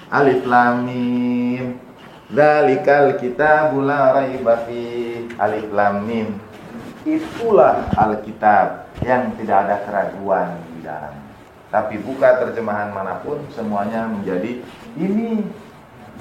Alif lam mim. Dzalikal kitabul la raiba fihi. Alif lam mim. Itulah Alkitab yang tidak ada keraguan di dalamnya. Tapi buka terjemahan manapun semuanya menjadi ini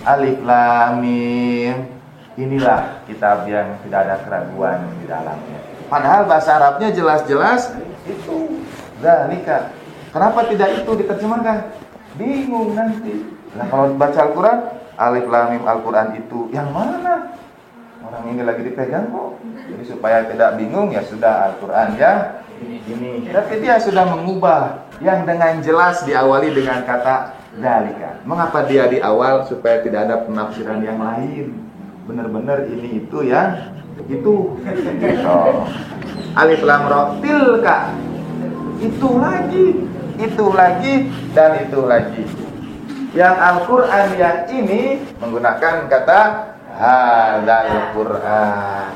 Alif lam mim. Inilah kitab yang tidak ada keraguan di dalamnya. Padahal bahasa Arabnya jelas-jelas itu dzalika. Kenapa tidak itu diterjemahkan? Bingung nanti. Nah, kalau baca Al-Quran, Alif lam mim Al-Quran itu yang mana? Orang ini lagi dipegang kok. Jadi supaya tidak bingung ya sudah Al-Quran ya ini. Tapi dia sudah mengubah yang dengan jelas diawali dengan kata dzalika. Mengapa dia di awal? Supaya tidak ada penafsiran yang lain. Benar-benar ini itu ya itu. So, Alif lam ra tilka. Itu lagi dan itu lagi. Yang Al-Quran yang ini menggunakan kata hadzal Qur'an.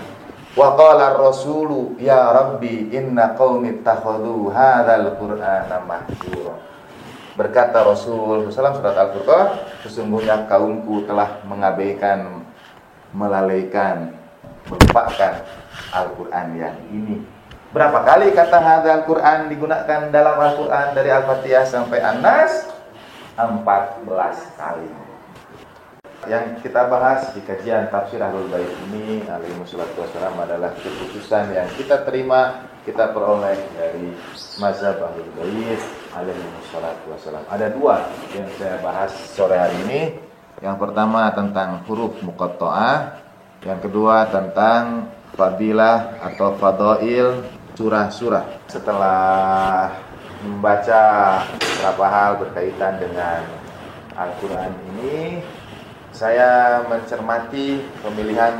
Wa qala ar-rasulu ya rabbi inna qaumi ittakhadhu hadzal Qur'ana mahjura. Berkata Rasul sallallahu surat Al-Furqan, sesungguhnya kaumku telah mengabaikan, melalaikan, melupakan Al-Quran yang ini. Berapa kali kata hadzal Qur'an digunakan dalam Al-Quran dari Al-Fatihah sampai An-Nas? 14 kali. Yang kita bahas di kajian tafsir Ahlul Bait ini alaihi wassalatu wassalam adalah keputusan yang kita terima, kita peroleh dari mazhab Ahlul Bait alaihi wassalatu wassalam. Ada dua yang saya bahas sore hari ini. Yang pertama tentang huruf muqatta'ah, yang kedua tentang fadilah atau fadail surah-surah. Setelah membaca beberapa hal berkaitan dengan Al-Quran ini, saya mencermati pemilihan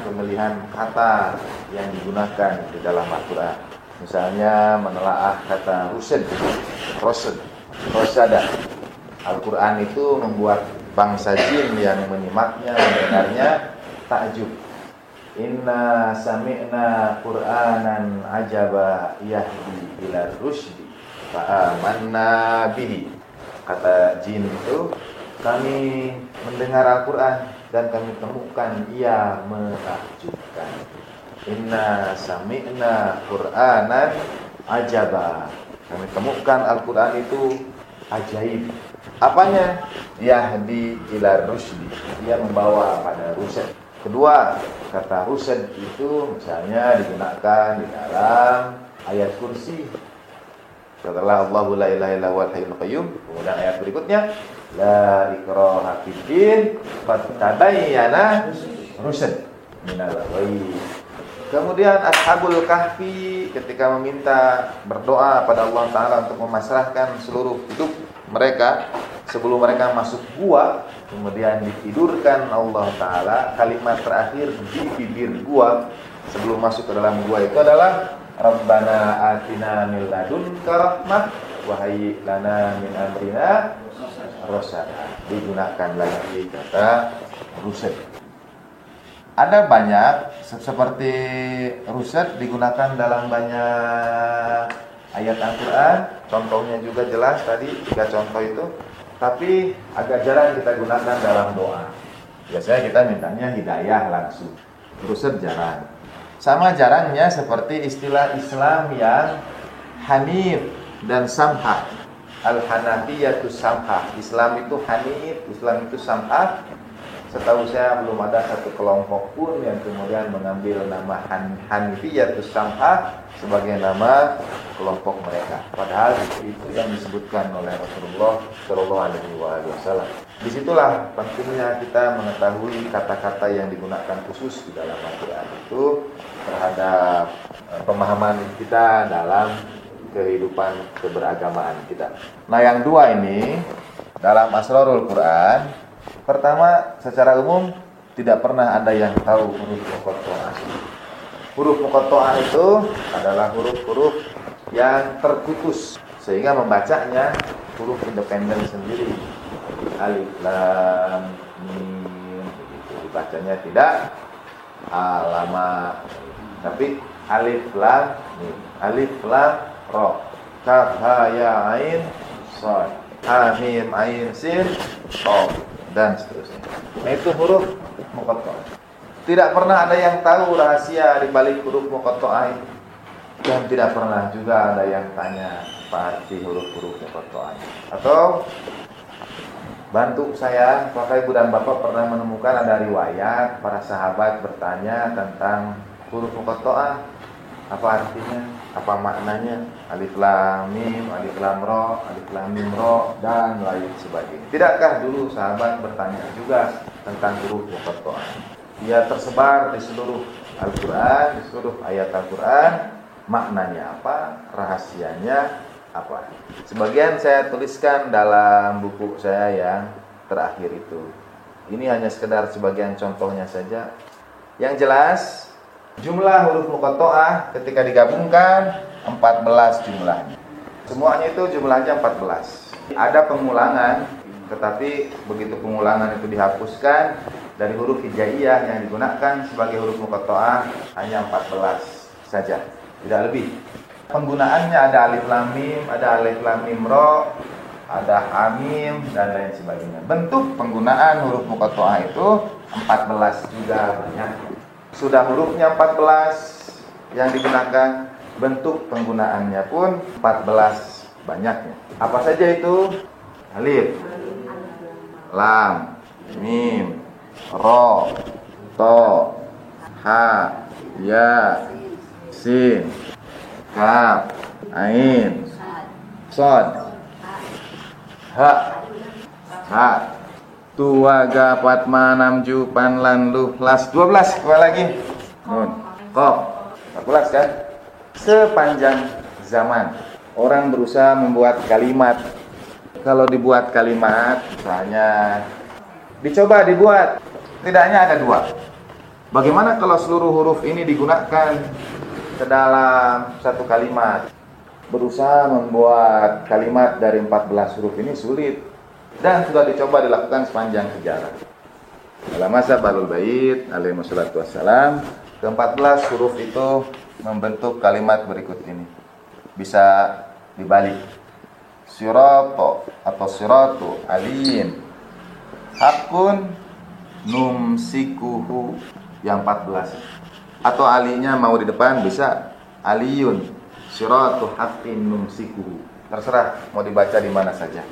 kata yang digunakan di dalam Al-Quran. Misalnya menelaah kata rosada. Al-Quran itu membuat bangsa jin yang menyimaknya, mendengarnya takjub. Inna sami'na Qur'anan ajaba yahdi ila rusdi fa'amanna bihi. Kata jin itu, kami mendengar Al-Quran dan kami temukan ia menakjubkan. Inna sami'na Qur'anan ajaba. Kami temukan Al-Quran itu ajaib. Apanya? Yahdi ila rusdi. Ia membawa pada rusyad. Kedua, kata rusyad itu misalnya digunakan di dalam ayat kursi. Setelah Allahu la ilaha illa huwal hayyul qayyum, kemudian ayat berikutnya la ikraha fid din qad tabayyana rusyad minal ghayy. Kemudian Ashabul Kahfi ketika meminta berdoa pada Allah Ta'ala untuk memasrahkan seluruh hidup mereka sebelum mereka masuk gua, kemudian ditidurkan Allah Ta'ala. Kalimat terakhir di bibir gua sebelum masuk ke dalam gua itu adalah Rabbana atina min ladunka rahmah wa hayyi lana min amrina rasyada. Digunakan lagi kata rusyad. Ada banyak seperti rusyad digunakan dalam banyak ayat Al-Quran. Contohnya juga jelas tadi 3 contoh itu. Tapi agak jarang kita gunakan dalam doa. Biasanya kita mintanya hidayah langsung. Rusyad jarang. Sama jarangnya seperti istilah Islam yang hanif dan samhah. Al-Hanafiyatus samhah. Islam itu hanif, Islam itu samhah. Setahu saya belum ada satu kelompok pun yang kemudian mengambil nama Hanifiyatus samhah sebagai nama kelompok mereka. Padahal itu yang disebutkan oleh Rasulullah Shallallahu Alaihi Wasallam. Disitulah pentingnya kita mengetahui kata-kata yang digunakan khusus di dalam Al-Quran itu terhadap pemahaman kita dalam kehidupan keberagamaan kita. Nah, yang dua ini dalam Asrarul Quran. Pertama, secara umum tidak pernah ada yang tahu huruf muqatta'ah. Huruf muqatta'ah itu adalah huruf-huruf yang terputus sehingga membacanya huruf independen sendiri. Alif lam mim begitu dibacanya tidak alama, tapi alif lam mim, alif lam ra, kaf ha ya ain shad, ha mim ain sin qaf. dan seterusnya. Nah, itu huruf muqatta'ah. Tidak pernah ada yang tahu rahasia di balik huruf muqatta'ah itu. Dan tidak pernah juga ada yang tanya apa arti huruf-huruf muqatta'ah. Atau bantu saya, apakah Ibu dan Bapak pernah menemukan ada riwayat para sahabat bertanya tentang huruf muqatta'ah? Apa artinya? Apa maknanya? Alif lam mim, alif lam ra, alif lam mim ra, dan lain sebagainya. Tidakkah dulu sahabat bertanya juga tentang huruf muqatta'ah? Ia tersebar di seluruh Al-Quran, di seluruh ayat Al-Quran. Maknanya apa? Rahasianya apa? Sebagian saya tuliskan dalam buku saya yang terakhir itu. Ini hanya sekedar sebagian contohnya saja. Yang jelas, jumlah huruf muqatta'ah ketika digabungkan 14 jumlahnya. Semuanya itu jumlahnya 14. Ada pengulangan, tetapi begitu pengulangan itu dihapuskan, dari huruf hijaiyah yang digunakan sebagai huruf muqatta'ah hanya 14 saja, tidak lebih. Penggunaannya ada alif lam mim, ada alif lam mim ra, ada hamim, dan lain sebagainya. Bentuk penggunaan huruf muqatta'ah itu 14 juga banyak. Sudah hurufnya 14 yang digunakan, bentuk penggunaannya pun 14 banyaknya. Apa saja itu? Alif, lam, mim, ra, ta, ha, ya, sin, kaf, ain, shad, ha, tua, ga, patma, namju, pan, lan, lu, las. 12, dua lagi. Nun, qaf. 14 kan? Sepanjang zaman orang berusaha membuat kalimat. Kalau dibuat kalimat, misalnya dicoba dibuat, tidaknya ada dua. Bagaimana kalau seluruh huruf ini digunakan ke dalam satu kalimat? Berusaha membuat kalimat dari 14 huruf ini sulit, dan sudah dicoba dilakukan sepanjang sejarah. Dalam masa Ahlul Bait alaihi wassalatu wassalam, ke-14 huruf itu membentuk kalimat berikut ini. Bisa dibalik. Sirato atau siratu aliyin hakun numsikuhu, yang 14. Atau alinya mau di depan bisa aliyun siratu haqqin numsikuhu. Terserah mau dibaca di mana saja.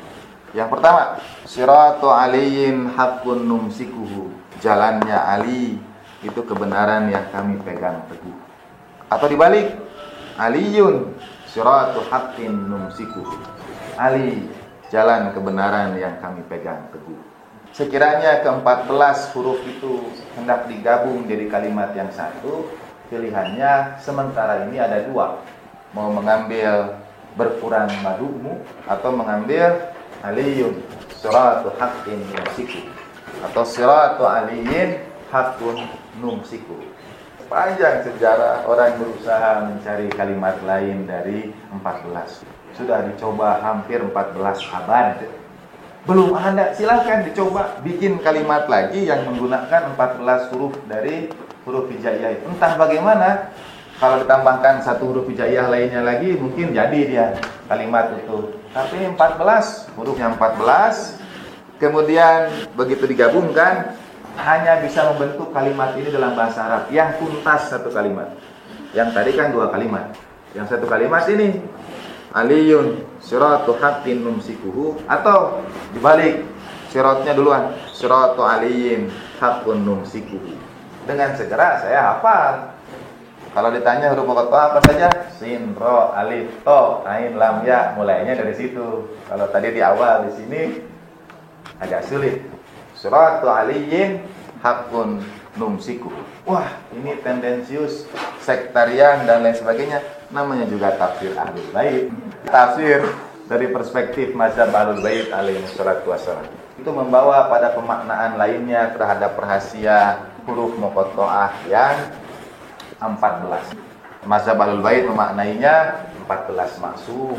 Yang pertama, siratu aliyin haqqun numsikuhu. Jalannya Ali itu kebenaran yang kami pegang teguh. Atau dibalik, aliyun siratu haqqin numsikuhu. Ali, jalan kebenaran yang kami pegang teguh. Sekiranya ke-14 huruf itu hendak digabung jadi kalimat yang satu, pilihannya sementara ini ada dua. Mau mengambil berkurang madumu, atau mengambil aliyun siratu haqqin numsiku, atau siratu aliyin haqqun numsiku. Panjang sejarah orang berusaha mencari kalimat lain dari 14. Sudah dicoba hampir 14 abad, belum ada. Silahkan dicoba bikin kalimat lagi yang menggunakan 14 huruf dari huruf hijaiyah. Entah bagaimana, kalau ditambahkan satu huruf hijaiyah lainnya lagi, mungkin jadi dia kalimat itu. Tapi 14, hurufnya 14, kemudian begitu digabungkan, hanya bisa membentuk kalimat ini dalam bahasa Arab yang tuntas satu kalimat. Yang tadi kan dua kalimat, yang satu kalimat ini aliyun siratu haqqin numsikuhu, atau dibalik, siratnya duluan, siratu aliyin haqqun numsikuhu. Dengan segera saya hafal. Kalau ditanya huruf muqatta'ah apa saja? Sin, ro, alif, to, ain, lam, ya. Mulainya dari situ. Kalau tadi di awal di sini agak sulit. Siratu aliyin haqqun numsikuhu. Wah, ini tendensius, sektarian dan lain sebagainya. Namanya juga tafsir Ahlul Bait. Tafsir dari perspektif mazhab Ahlul Bait alaihi wassalatu wassalam. Itu membawa pada pemaknaan lainnya terhadap rahasia huruf muqatta'ah yang 14. Mazhab Ahlul Bait memaknainya 14 maksum.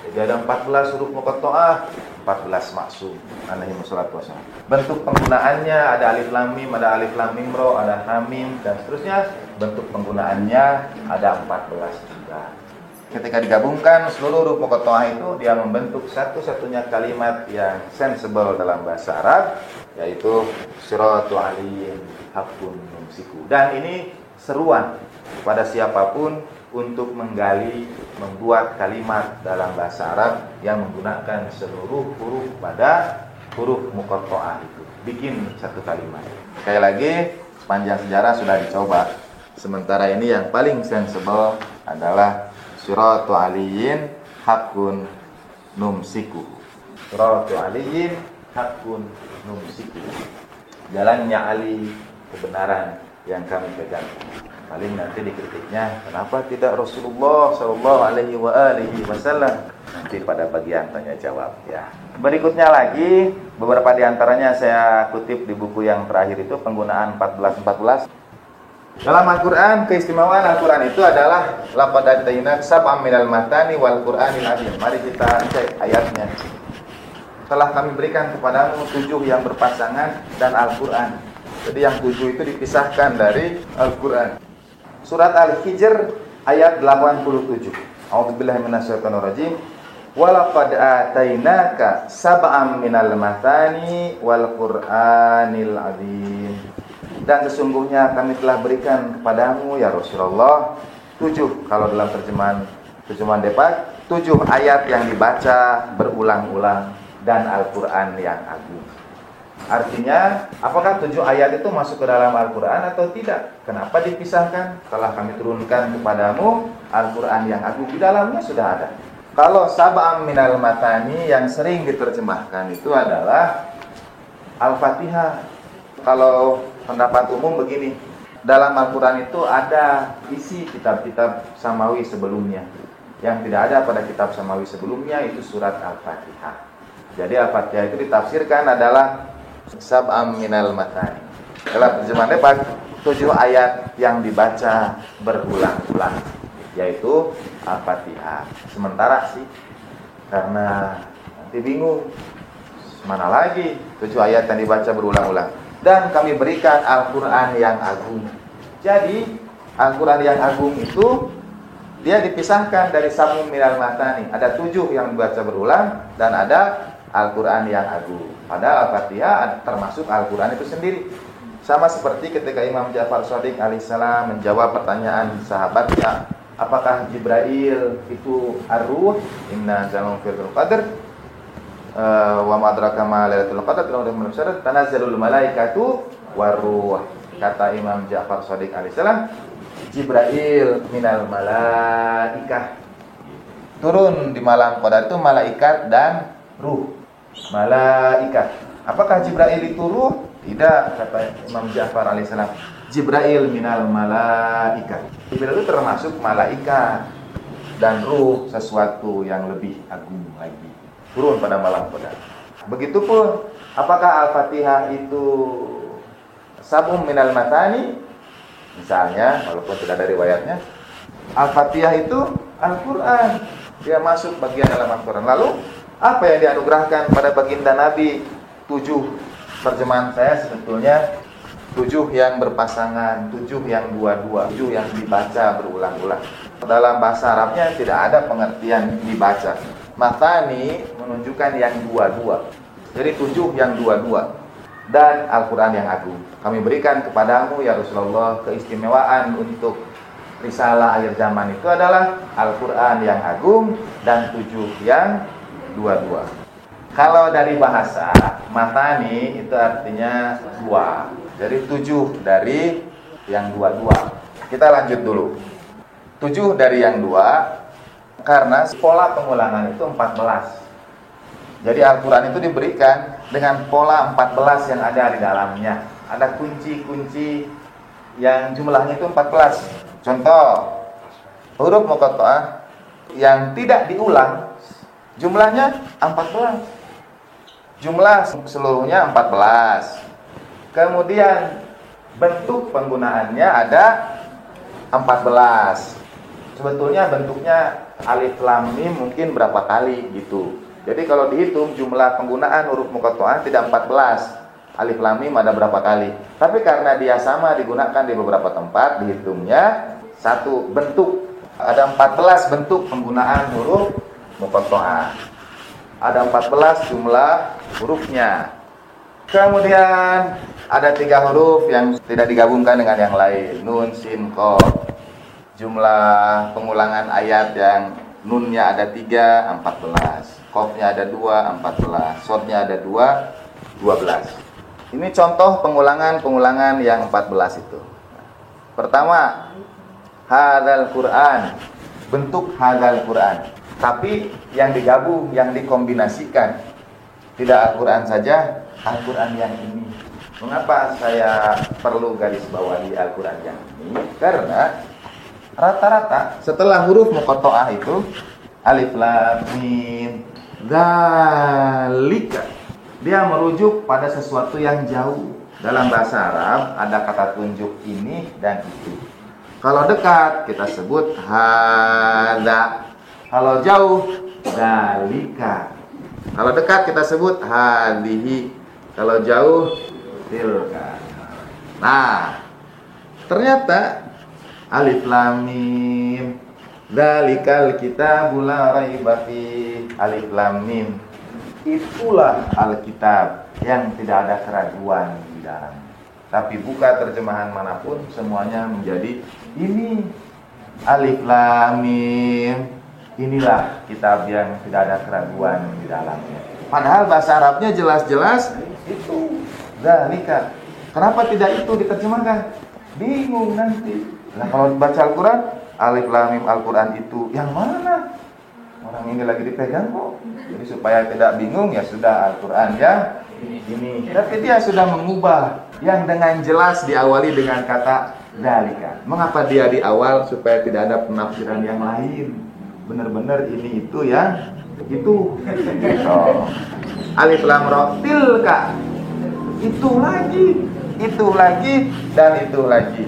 Jadi ada 14 huruf muqatta'ah, 14 maksum alaihi wassalatu wassalam. Bentuk penggunaannya ada alif lam mim, ada alif lam mim ra, ada hamim dan seterusnya. Bentuk penggunaannya ada 14 juga. ketika digabungkan seluruh huruf muqatta'ah itu dia membentuk satu-satunya kalimat yang sensible dalam bahasa Arab, yaitu siratu aliyin hakun mumsiku. Dan ini seruan pada siapapun untuk menggali, membuat kalimat dalam bahasa Arab yang menggunakan seluruh huruf pada huruf muqatta'ah itu. Bikin satu kalimat. Sekali lagi, sepanjang sejarah sudah dicoba. Sementara ini yang paling sensible adalah siratu aliyin hakun numsiku. Siratu aliyin hakun numsiku. Jalannya Ali, kebenaran yang kami pegang. Paling nanti dikritiknya, kenapa tidak Rasulullah Shallallahu Alaihi Wasallam? Nanti pada bagian tanya jawab. Ya. Berikutnya lagi, beberapa diantaranya saya kutip di buku yang terakhir itu, penggunaan 14-14. Dalam Al-Quran, keistimewaan Al-Quran itu adalah laqad ataynak sab'am minal matani wal Qur'anil azim. Mari kita cek ayatnya. Telah kami berikan kepadamu 7 yang berpasangan dan Al-Quran. Jadi yang 7 itu dipisahkan dari Al-Quran. Surat Al-Hijr ayat 87. A'udzubillahi minasyaitonir rajim. Walaqad atainaka sab'am minal matani wal Qur'anil azim. Dan sesungguhnya kami telah berikan kepadamu ya Rasulullah 7, kalau dalam terjemahan Depak, 7 ayat yang dibaca berulang-ulang dan Al-Quran yang agung. Artinya, apakah 7 ayat itu masuk ke dalam Al-Quran atau tidak? Kenapa dipisahkan? Telah kami turunkan kepadamu Al-Quran yang agung, di dalamnya sudah ada. Kalau sab'am minal matani yang sering diterjemahkan itu adalah Al-Fatihah. Kalau pendapat umum begini, dalam Al-Quran itu ada isi kitab-kitab Samawi sebelumnya. Yang tidak ada pada kitab Samawi sebelumnya itu surat Al-Fatihah. Jadi Al-Fatihah itu ditafsirkan adalah sab'am minal matani. Dalam terjemahan Depak, 7 ayat yang dibaca berulang-ulang, yaitu Al-Fatihah. Sementara sih, karena nanti bingung, mana lagi 7 ayat yang dibaca berulang-ulang. Dan kami berikan Al-Quran yang agung. Jadi Al-Quran yang agung itu dia dipisahkan dari sab'um minal matani. Ada 7 yang dibaca berulang dan ada Al-Quran yang agung. Padahal Al-Fatihah termasuk Al-Quran itu sendiri. Sama seperti ketika Imam Ja'far Shadiq alaihissalam menjawab pertanyaan sahabatnya, apakah Jibril itu ar-ruh? Inna anzalnahu fi lailatul qadr. Wa ma adraka ma lailatul qadr tanazzalul malaikatu waruh. Kata Imam Ja'far Shadiq alaihissalam, Jibril minal malaikah, turun di malam qadar itu malaikat dan ruh. Malaikat. Apakah Jibril itu ruh? Tidak, kata Imam Ja'far alaihissalam. Jibril minal malaikat. Jibril itu termasuk malaikat dan ruh sesuatu yang lebih agung lagi, turun pada malam qadar. Begitupun, apakah Al-Fatihah itu sab'um minal matani? Misalnya, walaupun tidak ada riwayatnya, Al-Fatihah itu Al-Quran, dia masuk bagian dalam Al-Quran. Lalu, apa yang dianugerahkan pada baginda Nabi? 7. Terjemahan saya sebetulnya 7 yang berpasangan, 7 yang dua-dua, 7 yang dibaca berulang-ulang. Dalam bahasa Arabnya tidak ada pengertian dibaca. Matani menunjukkan yang dua-dua. Jadi 7 yang dua-dua. Dan Al-Quran yang agung. Kami berikan kepadamu ya Rasulullah keistimewaan untuk risalah akhir zaman itu adalah Al-Quran yang agung dan 7 yang dua-dua. Kalau dari bahasa, matani itu artinya 2. Jadi 7 dari yang dua-dua. Kita lanjut dulu. 7 dari yang 2 karena pola pengulangan itu 14. Jadi Al-Quran itu diberikan dengan pola 14 yang ada di dalamnya. Ada kunci-kunci yang jumlahnya itu 14. Contoh, huruf muqatta'ah yang tidak diulang jumlahnya 14. Jumlah seluruhnya 14. Kemudian bentuk penggunaannya ada 14. Sebetulnya bentuknya alif lam mim mungkin berapa kali gitu. Jadi kalau dihitung jumlah penggunaan huruf muqatta'ah tidak 14. Alif lam mim ada berapa kali. Tapi karena dia sama digunakan di beberapa tempat, dihitungnya satu bentuk. Ada 14 bentuk penggunaan huruf muqatta'ah. Ada 14 jumlah hurufnya. Kemudian ada 3 huruf yang tidak digabungkan dengan yang lain. Nun, sin, qaf. Jumlah pengulangan ayat yang nunnya ada 3, 14. Qafnya ada 2, 14. Sodnya ada 2, 12. Ini contoh pengulangan yang 14 itu. Pertama, hadzal Quran, bentuk hadzal Quran. Tapi yang digabung, yang dikombinasikan, tidak Al-Quran saja, Al-Quran yang ini. Mengapa saya perlu garis bawahi Al-Quran yang ini? Karena rata-rata setelah huruf muqatta'ah itu alif lam mim dzalika, dia merujuk pada sesuatu yang jauh. Dalam bahasa Arab ada kata tunjuk ini dan itu. Kalau dekat kita sebut hadza. Kalau jauh dzalika. Kalau dekat kita sebut hadhihi. Kalau jauh tilka. Nah, ternyata alif lam mim dzalikal kitabul la raiba fi. Alif lam mim, itulah Alkitab yang tidak ada keraguan di dalamnya. Tapi buka terjemahan manapun semuanya menjadi ini alif lam mim, inilah kitab yang tidak ada keraguan di dalamnya. Padahal bahasa Arabnya jelas-jelas itu dzalika. Kenapa tidak itu diterjemahkan? Bingung nanti. Nah, kalau baca Al-Quran, alif lam mim Al-Quran itu yang mana? Orang ini lagi dipegang kok. Jadi supaya tidak bingung, ya sudah Al-Quran yang ini. Tapi dia sudah mengubah yang dengan jelas diawali dengan kata dzalika. Mengapa dia di awal? Supaya tidak ada penafsiran yang lain. Benar-benar ini itu ya, itu. So, alif lam ra tilka. Itu lagi dan itu lagi.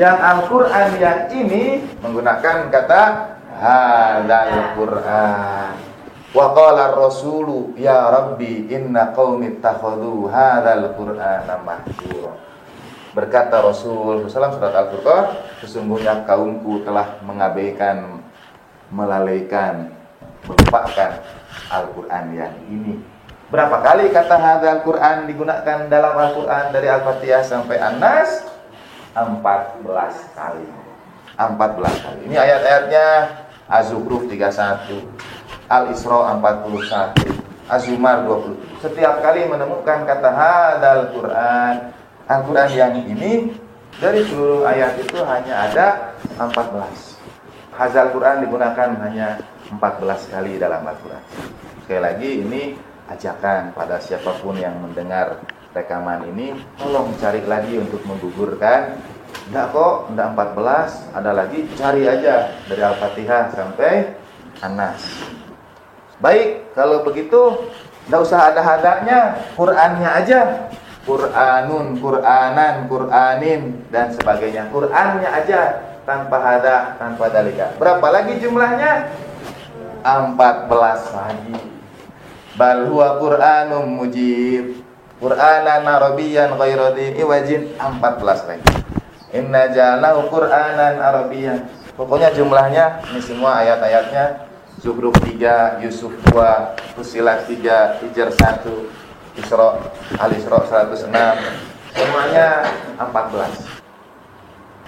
Yang Al-Quran yang ini menggunakan kata hadzal Quran. Wa qala ar-rasulu ya rabbi inna qaumi ittakhadhu hadzal Qur'ana mahjura. Berkata Rasul sallallahu surat Al-Furqan, sesungguhnya kaumku telah mengabaikan, melalaikan, melupakan Al-Quran yang ini. Berapa kali kata hadzal Quran digunakan dalam Al-Quran dari Al-Fatihah sampai An-Nas? 14 kali. 14 kali. Ini ayat-ayatnya Az-Zukhruf 31, Al-Isra 41, Az-Zumar 20. Setiap kali menemukan kata hadzal Quran, Al-Quran yang ini, dari seluruh ayat itu hanya ada 14. Hadzal Quran digunakan hanya 14 kali dalam Al-Quran. Sekali lagi ini ajakan pada siapapun yang mendengar rekaman ini, tolong cari lagi untuk menggugurkan. Enggak kok, enggak 14, ada lagi, cari aja dari Al-Fatihah sampai An-Nas. Baik, kalau begitu enggak usah ada hadanya, Qur'annya aja. Qur'anun, Qur'anan, Qur'anin dan sebagainya. Qur'annya aja tanpa hada, tanpa dalika. Berapa lagi jumlahnya? 14 lagi. Bal huwa Qur'anum mujib. Qur'anan Arabiyyan ghairu dhi iwajin, 14 lagi. Inna ja'alnahu Qur'anan Arabiyyan. Pokoknya jumlahnya ini semua ayat-ayatnya Zukhruf 3, Yusuf 2, Fussilat 3, Hijr 1, Al-Isra 106. Semuanya 14.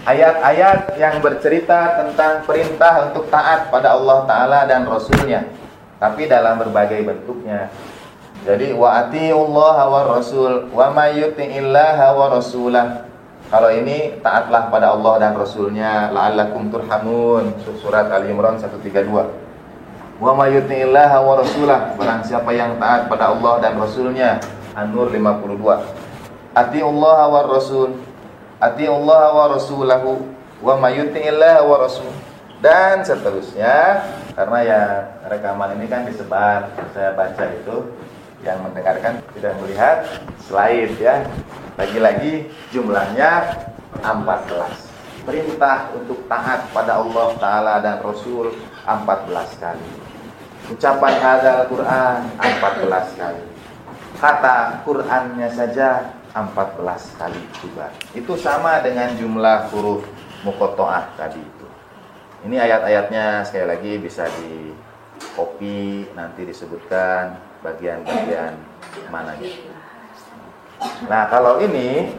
Ayat-ayat yang bercerita tentang perintah untuk taat pada Allah Ta'ala dan Rasulnya, tapi dalam berbagai bentuknya. Jadi wa atiullaha war rasul wa may yuti'illaha wa rasulah. Kalau ini taatlah pada Allah dan Rasulnya, la'allakum turhamun, surat Al-Imran 132. Wa may yuti'illaha wa rasulah, barang siapa yang taat pada Allah dan Rasulnya, An-Nur 52. Atiullaha war rasul, atiullaha wa rasulahu wa may yuti'illaha wa rasul, dan seterusnya. Karena ya rekaman ini kan disebar, saya baca itu, yang mendengarkan tidak melihat slide ya. Lagi-lagi jumlahnya 14. Perintah untuk taat pada Allah Ta'ala dan Rasul 14 kali. Ucapan hadzal Quran 14 kali. Kata Qurannya saja 14 kali juga. Itu sama dengan jumlah huruf muqatta'ah tadi itu. Ini ayat-ayatnya sekali lagi bisa di copy, nanti disebutkan bagian-bagian mananya. Nah, kalau ini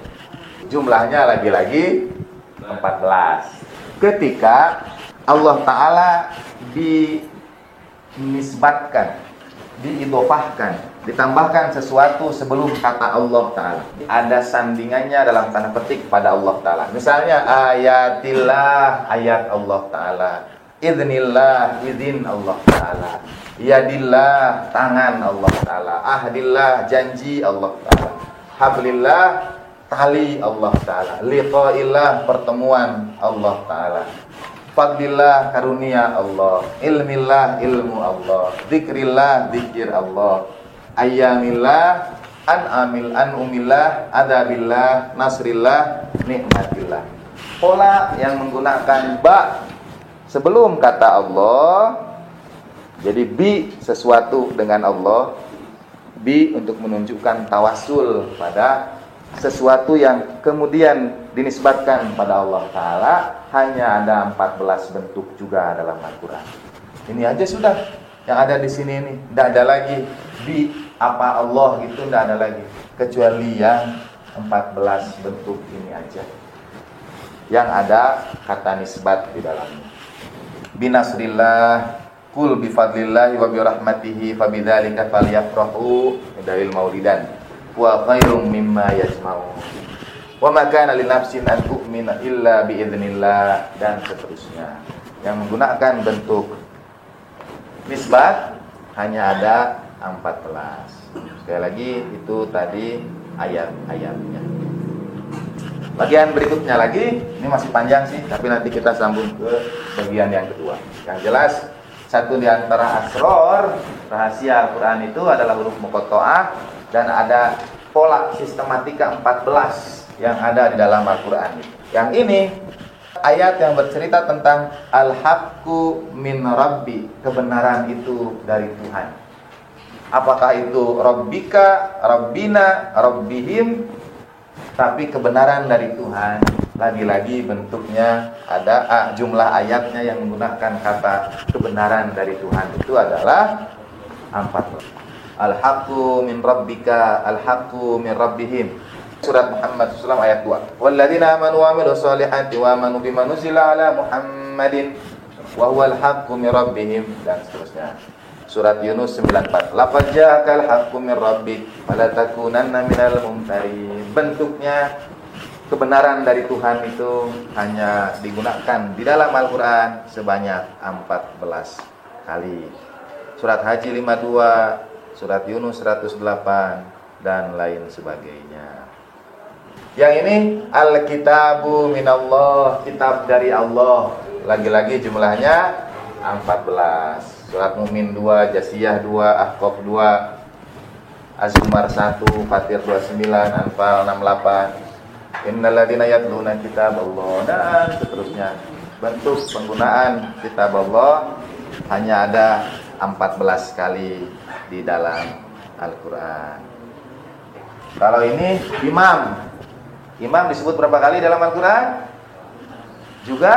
jumlahnya lagi-lagi 14. Ketika Allah Ta'ala dinisbatkan, diidofahkan, ditambahkan sesuatu sebelum kata Allah Ta'ala, ada sandingannya dalam tanda petik pada Allah Ta'ala. Misalnya ayatillah, ayat Allah Ta'ala, idznillah, izin Allah Ta'ala, yadillah, tangan Allah Ta'ala, ahdillah, janji Allah Ta'ala, hablillah, tali Allah Ta'ala, liqa'illah, pertemuan Allah Ta'ala, fadlillah, karunia Allah, ilmillah, ilmu Allah, zikrillah, zikir Allah, ayyamillah, an'umillah, adabillah, nasrillah, nikmatillah. Pola yang menggunakan ba sebelum kata Allah, jadi bi sesuatu dengan Allah, bi untuk menunjukkan tawasul pada sesuatu yang kemudian dinisbatkan pada Allah Ta'ala. Hanya ada 14 bentuk juga dalam Al-Quran. Ini aja sudah yang ada di sini ini. Tidak ada lagi bi apa Allah gitu, tidak ada lagi, kecuali yang 14 bentuk ini aja yang ada kata nisbat di dalamnya. Binasrillah, kul bifadlillahi wa birahmatihi fabidzalika falyafrahu, dalil maulidan, wa khairum mimma yajma'un, wa ma kana li nafsin an tu'mina illa biidznillah, dan seterusnya. Yang menggunakan bentuk nisbat hanya ada 14. Sekali lagi itu tadi ayat-ayatnya. Bagian berikutnya lagi, ini masih panjang sih, tapi nanti kita sambung ke bagian yang kedua. Yang jelas, satu di antara asror rahasia Al-Quran itu adalah huruf muqatta'ah, dan ada pola sistematika 14 yang ada di dalam Al-Quran. Yang ini ayat yang bercerita tentang al-haqqu min rabbi, kebenaran itu dari Tuhan. Apakah itu rabbika, rabbina, rabbihim, tapi kebenaran dari Tuhan. Lagi-lagi bentuknya ada jumlah ayatnya yang menggunakan kata kebenaran dari Tuhan itu adalah 14. Al-haqqu min rabbika, al-haqqu min rabbihim. Surat Muhammad SAW ayat 2. Walladzina amanu wa amilus solihati wa amanu bima nuzila ala Muhammadin wa huwal haqqu min rabbihim, dan seterusnya. Surat Yunus 94. Laqad ja'akal haqqu min rabbik fala takunanna minal mumtarin. Bentuknya kebenaran dari Tuhan itu hanya digunakan di dalam Al-Quran sebanyak 14 kali. Surat Haji 52, Surat Yunus 108, dan lain sebagainya. Yang ini Al-Kitabu minallah, kitab dari Allah. Lagi-lagi jumlahnya 14. Surat Mu'min 2, Jasiyah 2, Ahqaf 2, Az-Zumar 1, Fatir 29, Anfal 68, Innal ladzina yatluna kitab Allah, dan seterusnya. Bentuk penggunaan kitab Allah hanya ada 14 kali di dalam Al-Quran. Kalau ini imam, imam disebut berapa kali dalam Al-Quran? Juga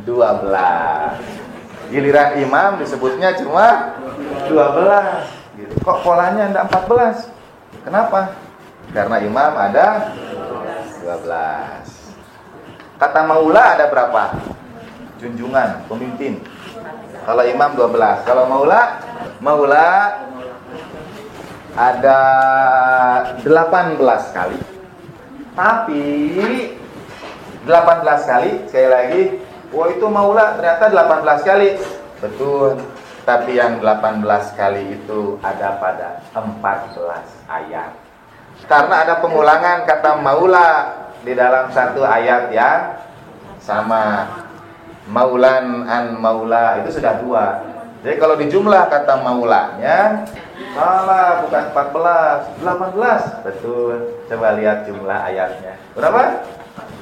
12. Giliran imam disebutnya cuma 12 gitu. Kok polanya ada 14? Kenapa? Karena imam ada 12. Kata maula ada berapa? Junjungan, pemimpin. Kalau imam 12. Kalau maula ada 18 kali. Tapi 18 kali, sekali lagi, wah itu maula ternyata 18 kali. Betul. Tapi yang 18 kali itu ada pada 14 ayat. Karena ada pengulangan kata maula di dalam satu ayat yang sama. Maulan an maula itu sudah 2. Jadi kalau dijumlah kata maulanya salah, bukan 14, 18. Betul. Coba lihat jumlah ayatnya. Berapa?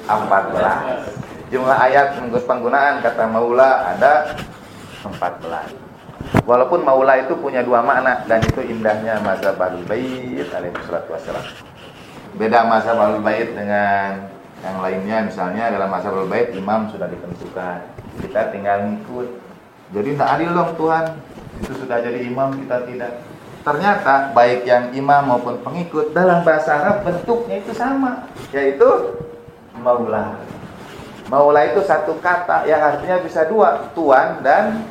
14. Jumlah ayat penggunaan kata maula ada 14. Walaupun maula itu punya 2 makna, dan itu indahnya mazhab Ahlul Bait alaihi salatu wassalam. Beda mazhab Ahlul Bait dengan Yang lainnya misalnya dalam mazhabul bait imam sudah ditentukan, kita tinggal ngikut. Jadi tidak adil dong Tuhan, itu sudah jadi imam kita tidak. Ternyata baik yang imam maupun pengikut dalam bahasa Arab bentuknya itu sama, yaitu maula. Maula itu satu kata yang artinya bisa dua, tuan dan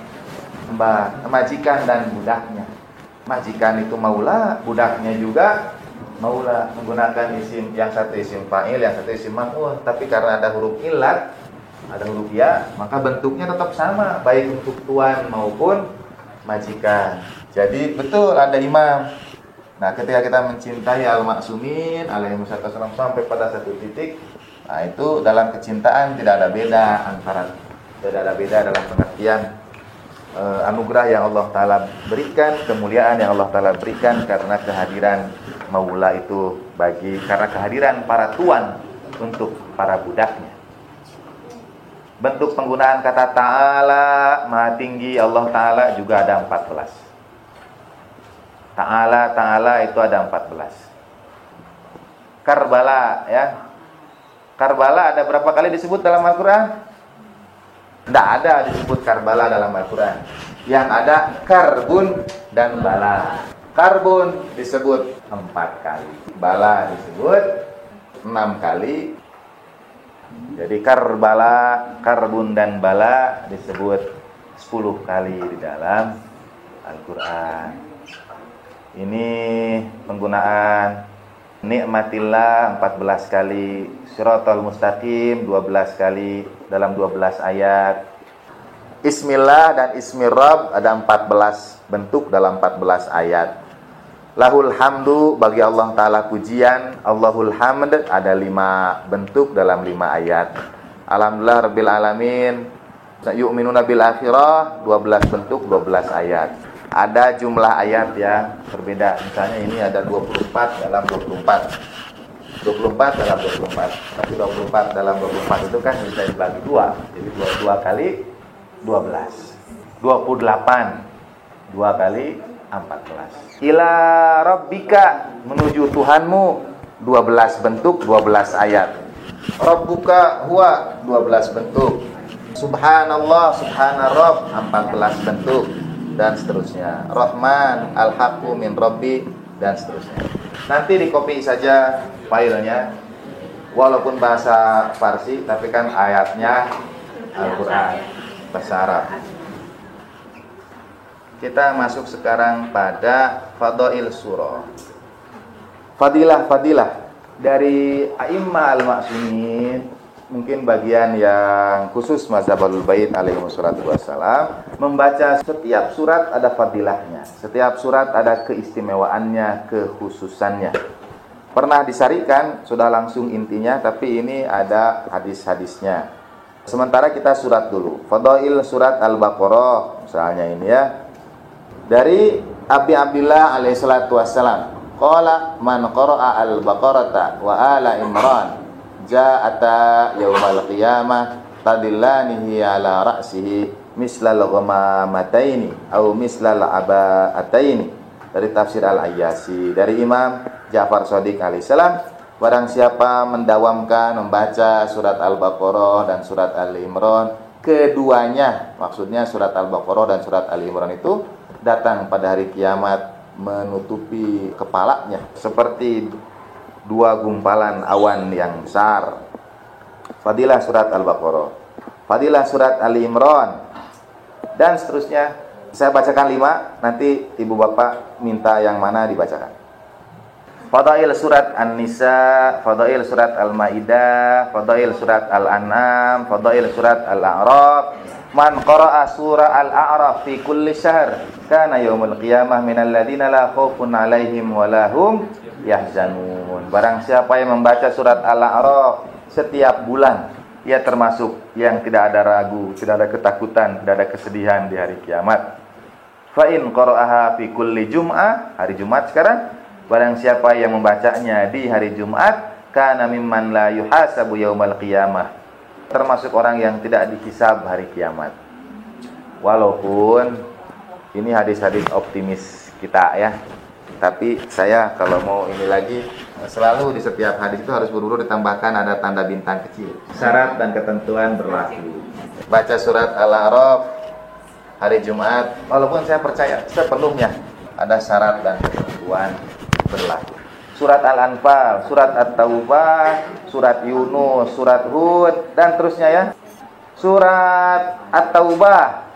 mbah, majikan dan budaknya. Majikan itu maula, budaknya juga maula, menggunakan isim, yang satu isim fa'il, yang satu isim maf'ul. Tapi karena ada huruf illat, ada huruf ya, maka bentuknya tetap sama, baik untuk tuan maupun majikan. Jadi betul ada imam. Nah, ketika kita mencintai al-maksumin alaihi wassalam sampai pada satu titik, nah itu dalam kecintaan tidak ada beda dalam pengertian anugerah yang Allah Ta'ala berikan, kemuliaan yang Allah Ta'ala berikan karena kehadiran maula itu karena kehadiran para tuan untuk para budaknya. Bentuk penggunaan kata ta'ala, maha tinggi Allah Ta'ala juga ada 14. Ta'ala itu ada 14. Karbala ya. Karbala ada berapa kali disebut dalam Al-Quran? Tidak ada disebut Karbala dalam Al-Quran. Yang ada karbun dan bala. Karbun disebut 4 kali, bala disebut 6 kali. Jadi Karbala, karbun dan bala disebut 10 kali di dalam Al-Quran. Ini penggunaan nikmatillah 14 kali, siratal mustaqim 12 kali dalam 12 ayat. Ismillah dan ismi Rabb ada 14 bentuk dalam 14 ayat. Lahul hamdu, bagi Allah Ta'ala pujian. Allahul hamd ada 5 bentuk dalam 5 ayat. Alhamdulillah rabbil alamin, yu'minuna bil akhirah 12 bentuk 12 ayat. Ada jumlah ayat ya berbeda. Misalnya ini ada 24 dalam 24. 24 dalam 24. Tapi 24 dalam 24 itu kan bisa dibagi 2. Jadi 22 kali 12. 28. 2 kali 14. Ila rabbika, menuju Tuhanmu 12 bentuk 12 ayat. Rabbuka huwa 12 bentuk. Subhanallah, subhana rabb 14 bentuk. Dan seterusnya. Rahman, al-haqqu min rabbi, dan seterusnya. Nanti di copy saja filenya, walaupun bahasa Farsi, tapi kan ayatnya Al-Quran bahasa Arab. Kita masuk sekarang pada Fadail Surah. Fadilah dari A'immah al-Ma'sumin, mungkin bagian yang khusus mazhabul bait alaihi wassalatu wassalam, membaca setiap surat ada fadilahnya, setiap surat ada keistimewaannya, kekhususannya. Pernah disarikan, sudah langsung intinya, tapi ini ada hadis-hadisnya. Sementara kita surat dulu. Fadail surat Al-Baqarah misalnya ini ya. Dari Abi Abdillah alaihi salatu wassalam, qala man qara'a al-Baqarata wa ala Imran ja'ata yaumal qiyamah tadillanihi ala ra'sihi mislal ghamamataini atau mislal aba'ataini. Dari tafsir Al-Ayyasi, dari Imam Ja'far Shadiq alaihissalam, barang siapa mendawamkan membaca surat Al-Baqarah dan surat Al-Imran, keduanya, maksudnya surat Al-Baqarah dan surat Al-Imran itu datang pada hari kiamat menutupi kepalanya seperti 2 gumpalan awan yang besar. Fadilah surat Al-Baqarah, fadilah surat Ali-Imran, dan seterusnya. Saya bacakan 5, nanti ibu bapak minta yang mana dibacakan. Fadail surat An-Nisa, fadail surat Al-Maidah, fadail surat Al-An'am, fadail surat Al-A'raf. Man qara'a surah Al-A'raf fi kulli syahr kana yaumul qiyamah minal ladzina la khaufun 'alaihim wa lahum yahzanun. Barang siapa yang membaca surat Al-A'raf setiap bulan, ia termasuk yang tidak ada ragu, tidak ada ketakutan, tidak ada kesedihan di hari kiamat. Fa in qara'aha fi kulli jum'ah, hari Jumat sekarang, barang siapa yang membacanya di hari Jumat, kana mimman la yuhasabu yaumal qiyamah, termasuk orang yang tidak dihisab hari kiamat. Walaupun ini hadis-hadis optimis kita ya, tapi saya kalau mau ini lagi Selalu di setiap hadis itu harus buru-buru ditambahkan ada tanda bintang kecil. Syarat dan ketentuan berlaku. Baca surat Al-A'raf hari Jumat, walaupun saya percaya sepenuhnya ada syarat dan ketentuan berlaku. Surat Al-Anfal, surat At-Taubah, surat Yunus, surat Hud, dan terusnya ya. Surat At-Taubah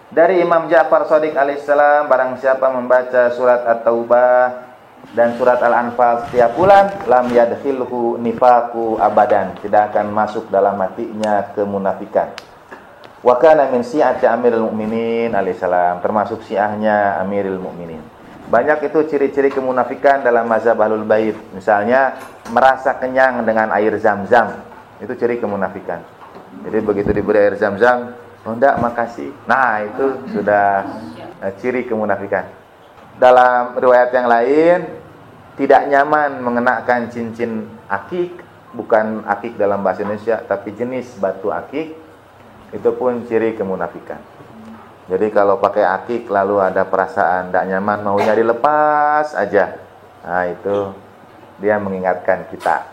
dari Imam Ja'far Shadiq alaihissalam, barang siapa membaca surat At-Taubah dan surat Al-Anfal setiap bulan, lam yadkhilhu nifaqu abadan, tidak akan masuk dalam hatinya kemunafikan. Wa kana min syi'ati Amirul Mukminin alaihissalam, termasuk syiahnya Amirul Mukminin. Banyak itu ciri-ciri kemunafikan dalam mazhab Ahlul Bait. Misalnya merasa kenyang dengan air Zam-Zam, itu ciri kemunafikan. Jadi begitu diberi air Zam-Zam, oh enggak, makasih. Nah, itu sudah ciri kemunafikan. Dalam riwayat yang lain, tidak nyaman mengenakan cincin akik, bukan akik dalam bahasa Indonesia, tapi jenis batu akik, itu pun ciri kemunafikan. Jadi kalau pakai akik lalu ada perasaan tidak nyaman, maunya dilepas aja. Nah, itu dia mengingatkan kita.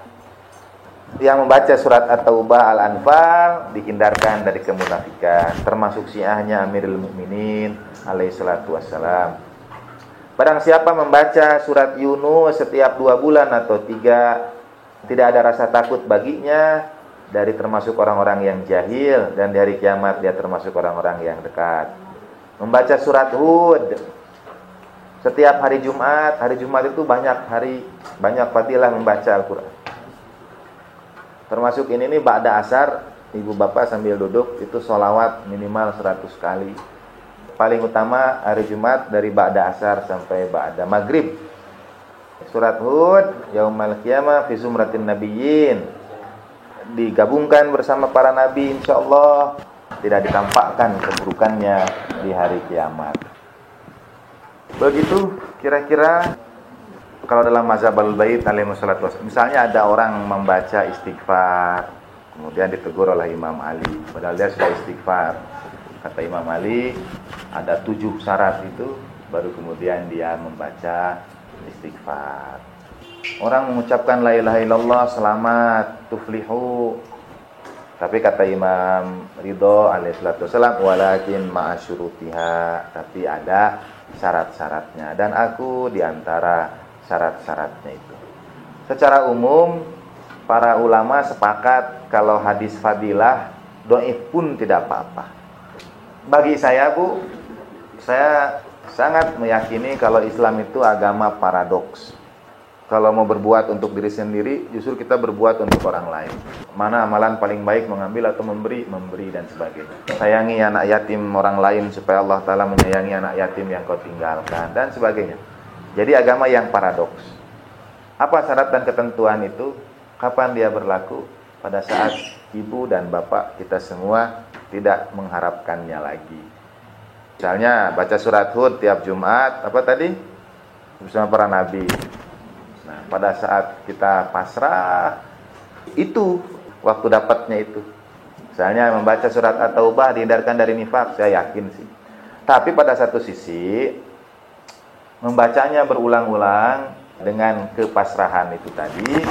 Yang membaca surat At-Taubah, Al-Anfal dihindarkan dari kemunafikan, termasuk syiahnya Amirul Mukminin alaihi salatu wassalam. Barang siapa membaca surat Yunus setiap 2 bulan atau 3, tidak ada rasa takut baginya, dari termasuk orang-orang yang jahil, dan di hari kiamat dia termasuk orang-orang yang dekat. Membaca surat Hud setiap hari Jumat. Hari Jumat itu banyak fadilah membaca Al-Quran. Termasuk ini ba'da asar, ibu bapak sambil duduk itu sholawat minimal 100 kali. Paling utama hari Jumat dari ba'da asar sampai ba'da maghrib. Surat Hud, yaumal qiyamah fi zumratin nabiyyin, digabungkan bersama para nabi, insyaallah tidak ditampakkan keburukannya di hari kiamat. Begitu kira-kira kalau dalam mazhab Ahlul Bait alaihi wassalatu wassalam. Misalnya ada orang membaca istighfar, kemudian ditegur oleh Imam Ali, padahal dia sudah istighfar. Kata Imam Ali, ada 7 syarat itu baru kemudian dia membaca istighfar. Orang mengucapkan la ilaha illallah, selamat, tuflihu. Tapi kata Imam Ridho alaihi salatu wasallam, walakin ma'asyurutiha, tapi ada syarat-syaratnya, dan aku diantara syarat-syaratnya itu. Secara umum para ulama sepakat kalau hadis fadilah dhaif pun tidak apa-apa. Bagi saya, Bu, saya sangat meyakini kalau Islam itu agama paradoks. Kalau mau berbuat untuk diri sendiri, justru kita berbuat untuk orang lain. Mana amalan paling baik, mengambil atau memberi dan sebagainya. Sayangi anak yatim orang lain supaya Allah Ta'ala menyayangi anak yatim yang kau tinggalkan, dan sebagainya. Jadi agama yang paradoks. Apa syarat dan ketentuan itu? Kapan dia berlaku? Pada saat ibu dan bapak kita semua tidak mengharapkannya lagi. Misalnya baca surat Hud tiap Jumat, apa tadi? Bersama para nabi. Nah, pada saat kita pasrah, itu waktu dapatnya itu. Misalnya membaca surat At-Taubah dihindarkan dari nifaq, saya yakin sih. Tapi pada satu sisi, membacanya berulang-ulang dengan kepasrahan itu tadi,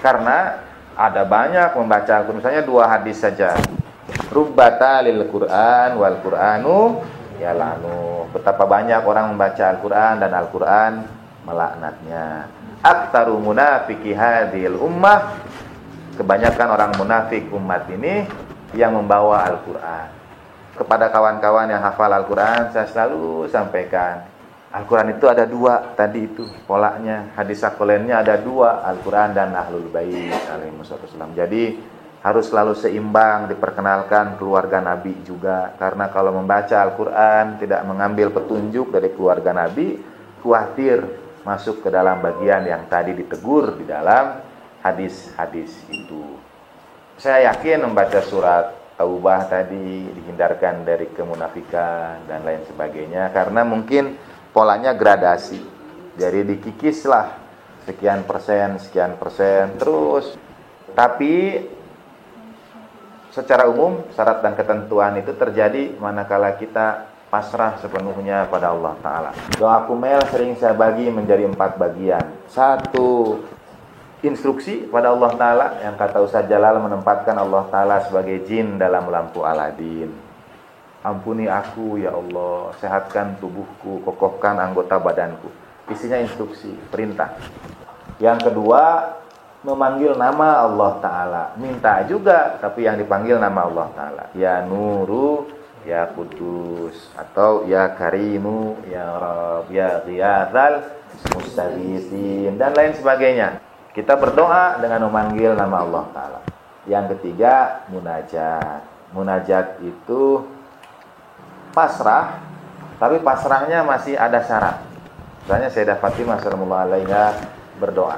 karena ada banyak membaca Al-Quran. Misalnya 2 hadis saja. Rubbata lil Qur'an wal Qur'anu yalanu. Betapa banyak orang membaca Al-Quran dan Al-Quran melaknatnya. Aktaru munafiki hadhil ummah, kebanyakan orang munafik umat ini yang membawa Al-Quran. Kepada kawan-kawan yang hafal Al-Quran, saya selalu sampaikan, Al-Quran itu ada 2 tadi itu polanya. Hadis sakolennya ada 2, Al-Quran dan Ahlul Bait alaihi wasallam. Jadi harus selalu seimbang, diperkenalkan keluarga Nabi juga. Karena kalau membaca Al-Quran tidak mengambil petunjuk dari keluarga Nabi, khawatir masuk ke dalam bagian yang tadi ditegur di dalam hadis-hadis itu. Saya yakin membaca surat Taubah tadi dihindarkan dari kemunafikan dan lain sebagainya, karena mungkin polanya gradasi. Jadi dikikislah sekian persen terus. Tapi secara umum syarat dan ketentuan itu terjadi manakala kita pasrah sepenuhnya pada Allah Ta'ala. Doa Kumel sering saya bagi menjadi 4 bagian. satu instruksi pada Allah Ta'ala, yang kata Ustaz Jalal menempatkan Allah Ta'ala sebagai jin dalam lampu Aladin. Ampuni aku ya Allah, sehatkan tubuhku, kokohkan anggota badanku. Isinya instruksi, perintah. Yang kedua, memanggil nama Allah Ta'ala. Minta juga, tapi yang dipanggil nama Allah Ta'ala. Ya Nuru, Ya Kudus, atau Ya Karimu, Ya Rab, Ya Ghiyadzal Mustaghitsin, dan lain sebagainya. Kita berdoa dengan memanggil nama Allah Ta'ala. Yang ketiga, munajat. Munajat itu pasrah, tapi pasrahnya masih ada syarat. Misalnya Sayyidah Fatimah sallallahu alaiha berdoa.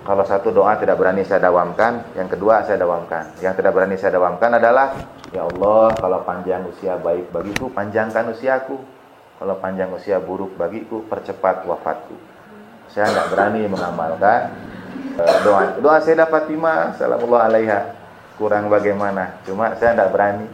Kalau satu doa tidak berani saya dawamkan, yang kedua saya dawamkan. Yang tidak berani saya dawamkan adalah, ya Allah, kalau panjang usia baik bagiku, panjangkan usiaku. Kalau panjang usia buruk bagiku, percepat wafatku. Saya tidak berani mengamalkan doa Sayyidah Fatimah sallallahu alaiha. Kurang bagaimana, cuma saya tidak berani.